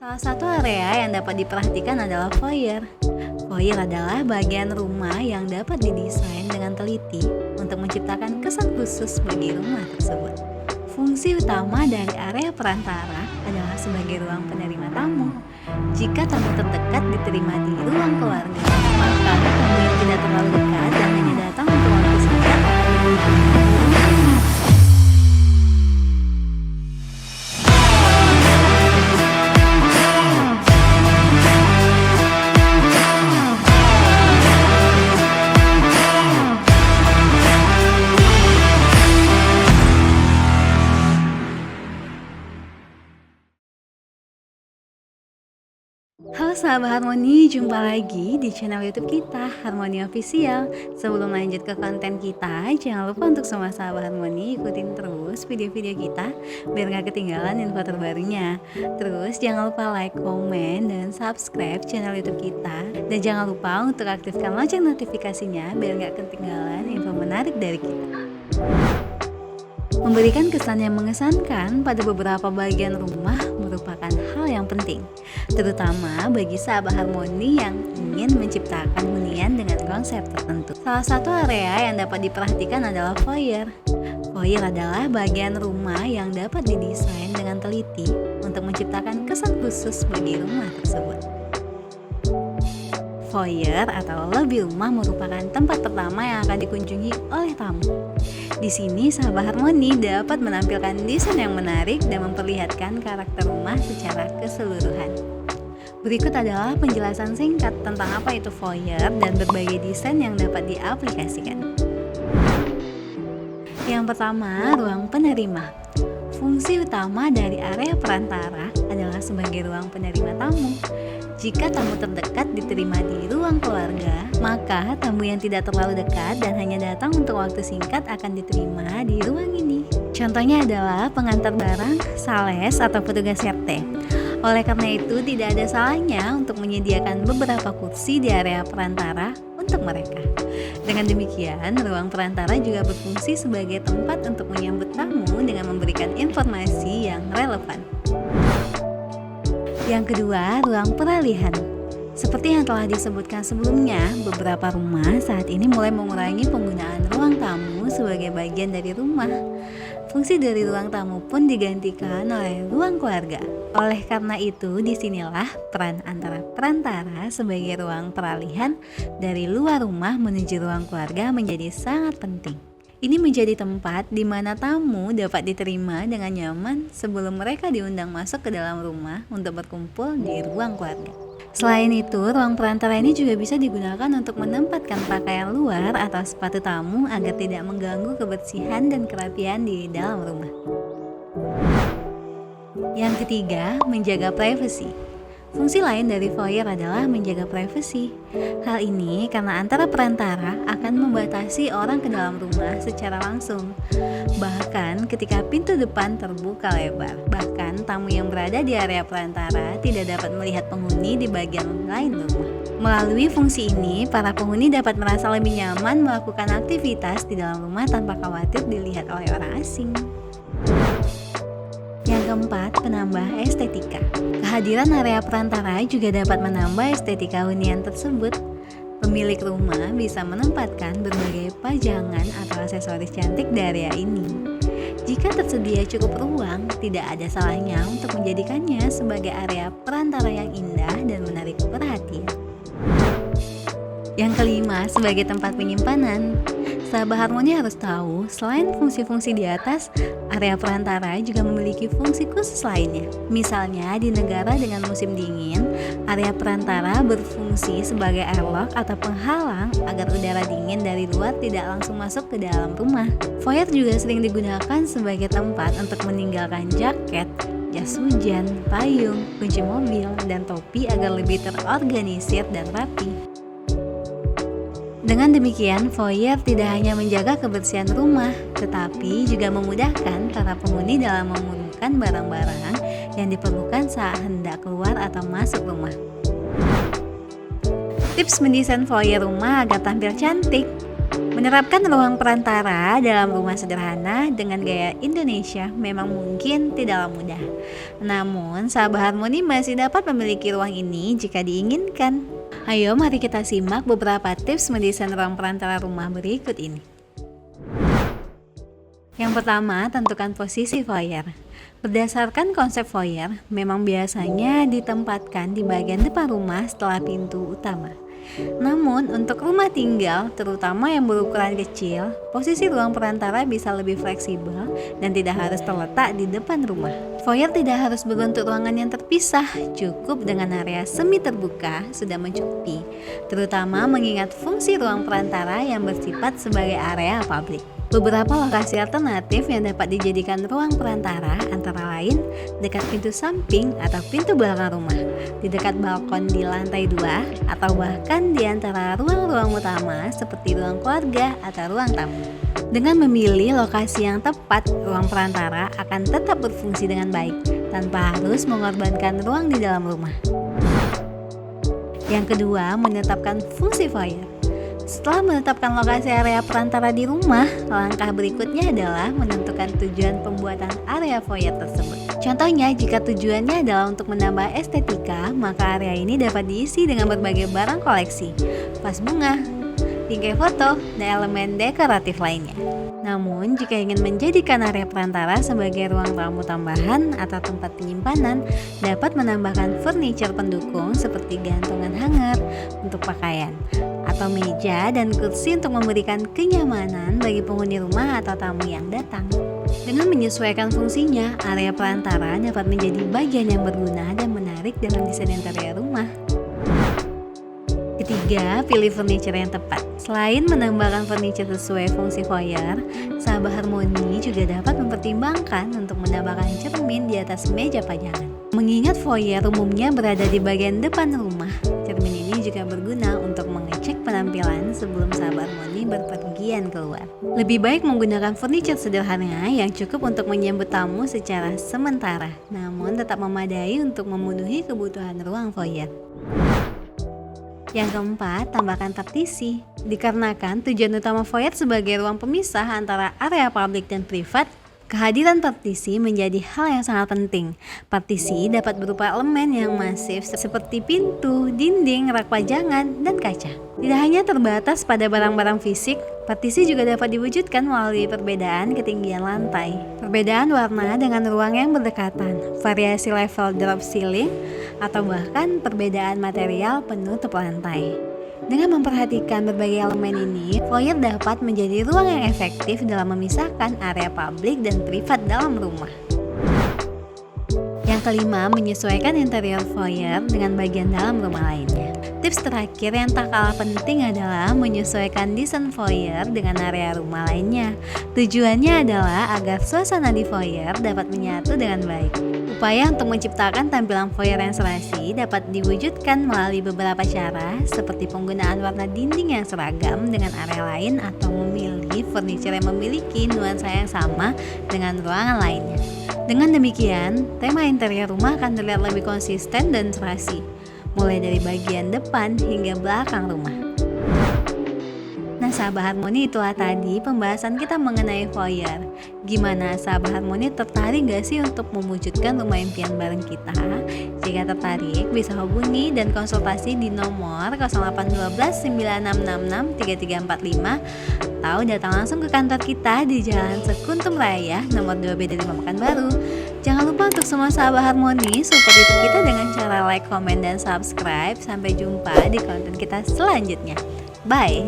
Salah satu area yang dapat diperhatikan adalah foyer. Foyer adalah bagian rumah yang dapat didesain dengan teliti untuk menciptakan kesan khusus bagi rumah tersebut. Fungsi utama dari area perantara adalah sebagai ruang penerima tamu. Jika tamu terdekat diterima di ruang keluarga, maka tamu yang tidak terlalu dekat dan hanya datang untuk waktu singkat akan diterima. Halo sahabat Harmoni, jumpa lagi di channel YouTube kita, Harmoni Official. Sebelum lanjut ke konten kita, jangan lupa untuk semua sahabat Harmoni ikutin terus video-video kita biar gak ketinggalan info terbarunya. Terus jangan lupa like, komen, dan subscribe channel YouTube kita. Dan jangan lupa untuk aktifkan lonceng notifikasinya biar gak ketinggalan info menarik dari kita. Memberikan kesan yang mengesankan pada beberapa bagian rumah merupakan hal yang penting, terutama bagi sahabat Harmoni yang ingin menciptakan hunian dengan konsep tertentu. Salah satu area yang dapat diperhatikan adalah foyer. Foyer adalah bagian rumah yang dapat didesain dengan teliti untuk menciptakan kesan khusus bagi rumah tersebut. Foyer atau lobi rumah merupakan tempat pertama yang akan dikunjungi oleh tamu. Di sini sahabat Harmoni dapat menampilkan desain yang menarik dan memperlihatkan karakter rumah secara keseluruhan. Berikut adalah penjelasan singkat tentang apa itu foyer dan berbagai desain yang dapat diaplikasikan. Yang pertama, ruang penerima. Fungsi utama dari area perantara adalah sebagai ruang penerima tamu. Jika tamu terdekat diterima di ruang keluarga, maka tamu yang tidak terlalu dekat dan hanya datang untuk waktu singkat akan diterima di ruang ini. Contohnya adalah pengantar barang, sales, atau petugas RT. Oleh karena itu, tidak ada salahnya untuk menyediakan beberapa kursi di area perantara untuk mereka. Dengan demikian, ruang perantara juga berfungsi sebagai tempat untuk menyambut tamu dengan memberikan informasi yang relevan. Yang kedua, ruang peralihan. Seperti yang telah disebutkan sebelumnya, beberapa rumah saat ini mulai mengurangi penggunaan ruang tamu sebagai bagian dari rumah. Fungsi dari ruang tamu pun digantikan oleh ruang keluarga. Oleh karena itu, disinilah peran antara perantara sebagai ruang peralihan dari luar rumah menuju ruang keluarga menjadi sangat penting. Ini menjadi tempat di mana tamu dapat diterima dengan nyaman sebelum mereka diundang masuk ke dalam rumah untuk berkumpul di ruang keluarga. Selain itu, ruang perantara ini juga bisa digunakan untuk menempatkan pakaian luar atau sepatu tamu agar tidak mengganggu kebersihan dan kerapian di dalam rumah. Yang ketiga, menjaga privasi. Fungsi lain dari foyer adalah menjaga privasi. Hal ini karena antara perantara akan membatasi orang ke dalam rumah secara langsung. Bahkan ketika pintu depan terbuka lebar, bahkan tamu yang berada di area perantara tidak dapat melihat penghuni di bagian lain rumah. Melalui fungsi ini, para penghuni dapat merasa lebih nyaman melakukan aktivitas di dalam rumah tanpa khawatir dilihat oleh orang asing. Yang keempat, penambah estetika. Kehadiran area perantara juga dapat menambah estetika hunian tersebut. Pemilik rumah bisa menempatkan berbagai pajangan atau aksesoris cantik di area ini. Jika tersedia cukup ruang, tidak ada salahnya untuk menjadikannya sebagai area perantara yang indah dan menarik perhatian. Yang kelima, sebagai tempat penyimpanan. Sahabat Harmoni harus tahu, selain fungsi-fungsi di atas, area perantara juga memiliki fungsi khusus lainnya. Misalnya, di negara dengan musim dingin, area perantara berfungsi sebagai airlock atau penghalang agar udara dingin dari luar tidak langsung masuk ke dalam rumah. Foyer juga sering digunakan sebagai tempat untuk meninggalkan jaket, jas hujan, payung, kunci mobil, dan topi agar lebih terorganisir dan rapi. Dengan demikian, foyer tidak hanya menjaga kebersihan rumah, tetapi juga memudahkan para penghuni dalam memurunkan barang-barang yang diperlukan saat hendak keluar atau masuk rumah. Tips mendesain foyer rumah agar tampil cantik. Menerapkan ruang perantara dalam rumah sederhana dengan gaya Indonesia memang mungkin tidaklah mudah. Namun, Sabah Harmoni masih dapat memiliki ruang ini jika diinginkan. Ayo mari kita simak beberapa tips mendesain ruang perantara rumah berikut ini. Yang pertama, tentukan posisi foyer. Berdasarkan konsep foyer, memang biasanya ditempatkan di bagian depan rumah setelah pintu utama. Namun, untuk rumah tinggal, terutama yang berukuran kecil, posisi ruang perantara bisa lebih fleksibel dan tidak harus terletak di depan rumah. Foyer tidak harus berbentuk ruangan yang terpisah, cukup dengan area semi terbuka sudah mencukupi, terutama mengingat fungsi ruang perantara yang bersifat sebagai area publik. Beberapa lokasi alternatif yang dapat dijadikan ruang perantara antara lain dekat pintu samping atau pintu belakang rumah, di dekat balkon di lantai 2, atau bahkan di antara ruang-ruang utama seperti ruang keluarga atau ruang tamu. Dengan memilih lokasi yang tepat, ruang perantara akan tetap berfungsi dengan baik tanpa harus mengorbankan ruang di dalam rumah. Yang kedua, menetapkan fungsi foyer. Setelah menetapkan lokasi area perantara di rumah, langkah berikutnya adalah menentukan tujuan pembuatan area foyer tersebut. Contohnya, jika tujuannya adalah untuk menambah estetika, maka area ini dapat diisi dengan berbagai barang koleksi, vas bunga, bingkai foto, dan elemen dekoratif lainnya. Namun, jika ingin menjadikan area perantara sebagai ruang tamu tambahan atau tempat penyimpanan, dapat menambahkan furniture pendukung seperti gantungan hanger untuk pakaian, atau meja dan kursi untuk memberikan kenyamanan bagi penghuni rumah atau tamu yang datang. Dengan menyesuaikan fungsinya, area perantara dapat menjadi bagian yang berguna dan menarik dalam desain interior rumah. Ketiga, pilih furniture yang tepat. Selain menambahkan furniture sesuai fungsi foyer, Sabah Harmoni juga dapat mempertimbangkan untuk menambahkan cermin di atas meja pajangan. Mengingat foyer umumnya berada di bagian depan rumah, cermin ini juga berguna untuk mengecek penampilan sebelum Sabah Harmoni berpergian keluar. Lebih baik menggunakan furniture sederhana yang cukup untuk menyambut tamu secara sementara, namun tetap memadai untuk memenuhi kebutuhan ruang foyer. Yang keempat, tambahkan partisi. Dikarenakan tujuan utama foyer sebagai ruang pemisah antara area publik dan privat, kehadiran partisi menjadi hal yang sangat penting. Partisi dapat berupa elemen yang masif seperti pintu, dinding, rak pajangan, dan kaca. Tidak hanya terbatas pada barang-barang fisik, partisi juga dapat diwujudkan melalui perbedaan ketinggian lantai, perbedaan warna dengan ruang yang berdekatan, variasi level drop ceiling, atau bahkan perbedaan material penutup lantai. Dengan memperhatikan berbagai elemen ini, foyer dapat menjadi ruang yang efektif dalam memisahkan area publik dan privat dalam rumah. Yang kelima, menyesuaikan interior foyer dengan bagian dalam rumah lainnya. Tips terakhir yang tak kalah penting adalah menyesuaikan desain foyer dengan area rumah lainnya. Tujuannya adalah agar suasana di foyer dapat menyatu dengan baik. Upaya untuk menciptakan tampilan foyer yang serasi dapat diwujudkan melalui beberapa cara, seperti penggunaan warna dinding yang seragam dengan area lain atau memilih furniture yang memiliki nuansa yang sama dengan ruangan lainnya. Dengan demikian, tema interior rumah akan terlihat lebih konsisten dan serasi, mulai dari bagian depan hingga belakang rumah. Nah, Sabah Harmoni, itulah tadi pembahasan kita mengenai foyer. Gimana, Sabah Harmoni tertarik gak sih untuk mewujudkan rumah impian bareng kita? Jika tertarik, bisa hubungi dan konsultasi di nomor 0812 9666 3345 atau datang langsung ke kantor kita di Jalan Sekuntum Raya nomor 2B dari Pekanbaru. Jangan lupa untuk semua Sabah Harmoni support YouTube kita dengan cara like, komen, dan subscribe. Sampai jumpa di konten kita selanjutnya. Bye!